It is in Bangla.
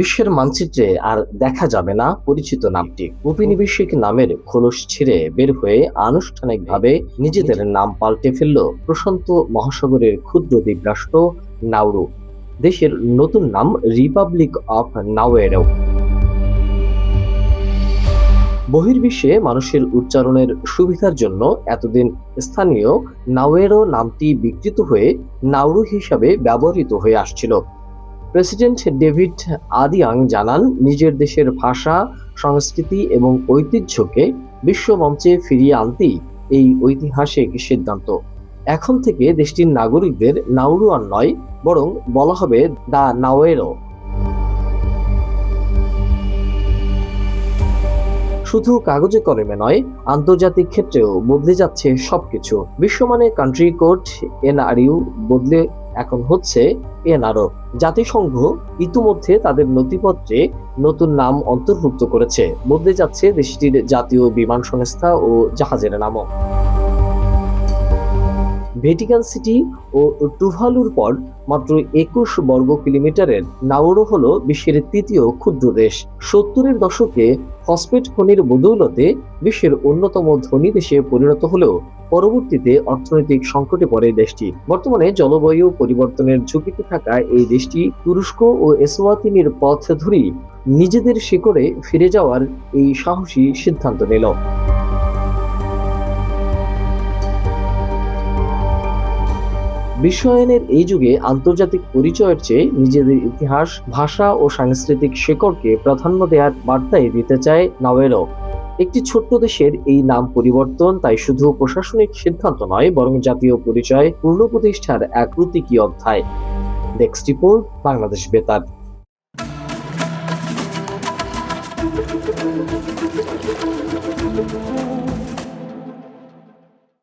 বিশ্বের মানচিত্রে আর দেখা যাবে না পরিচিত নামটি। উপনিবেশিক নামের খোলস ছিঁড়ে বের হয়ে আনুষ্ঠানিকভাবে নিজেদের নাম পাল্টে ফেলল প্রশান্ত মহাসাগরের ক্ষুদ্র দ্বীপরাষ্ট্র নাউরু। দেশের নতুন নাম রিপাবলিক অফ নাউয়েরো। বহির্বিশ্বে মানুষের উচ্চারণের সুবিধার জন্য এতদিন স্থানীয় নাউয়েরো নামটি বিকৃত হয়ে নাউরু হিসাবে ব্যবহৃত হয়ে আসছিল। প্রেসিডেন্ট ডেভিড আদিয়াং জানান, নিজের দেশের ভাষা, সংস্কৃতি এবং ঐতিহ্যকে বিশ্বমঞ্চে ফিরিয়ে আনতেই এই ঐতিহাসিক সিদ্ধান্ত। এখন থেকে দেশটির নাগরিকদের নাউরু আর নয়, বরং বলা হবে দ্য নাওয়েরো। শুধু কাগজে কলমে নয়, আন্তর্জাতিক ক্ষেত্রেও বদলে যাচ্ছে সবকিছু। বিশ্বমানে কান্ট্রি কোড এনআরইউ বদলে এখন হচ্ছে এনআরও। জাতিসংঘ ইতিমধ্যে তাদের নথিপত্রে নতুন নাম অন্তর্ভুক্ত করেছে। বদলে যাচ্ছে দেশটির জাতীয় বিমান সংস্থা ও জাহাজের নামও। ভ্যাটিকান সিটি ও টুভালুর পর মাত্র 21 বর্গ কিলোমিটারের নাউরু হলো বিশ্বের তৃতীয় ক্ষুদ্র দেশ। 70-এর দশকে ফসফেট খনির বদৌলতে বিশ্বের অন্যতম ধনী দেশে পরিণত হলেও পরবর্তীতে অর্থনৈতিক সংকটে পড়ে দেশটি। বর্তমানে জলবায়ু পরিবর্তনের ঝুঁকিতে থাকা এই দেশটি তুরস্ক ও এসওয়াতিনির পথ ধরেই নিজেদের শিকড়ে ফিরে যাওয়ার এই সাহসী সিদ্ধান্ত নিল। বিশ্বায়নের এই যুগে আন্তর্জাতিক পরিচয়ের চেয়ে নিজেদের ইতিহাস, ভাষা ও সাংস্কৃতিক শেকড়কে প্রাধান্য দেওয়ার বার্তাই দিতে চায় নাওয়েরো। একটি ছোট্ট দেশের এই নাম পরিবর্তন তাই শুধু প্রশাসনিক সিদ্ধান্ত নয়, বরং জাতীয় পরিচয় পুনঃপ্রতিষ্ঠার এক প্রতীকী অধ্যায়। ডেস্ক রিপোর্ট, বাংলাদেশ বেতার।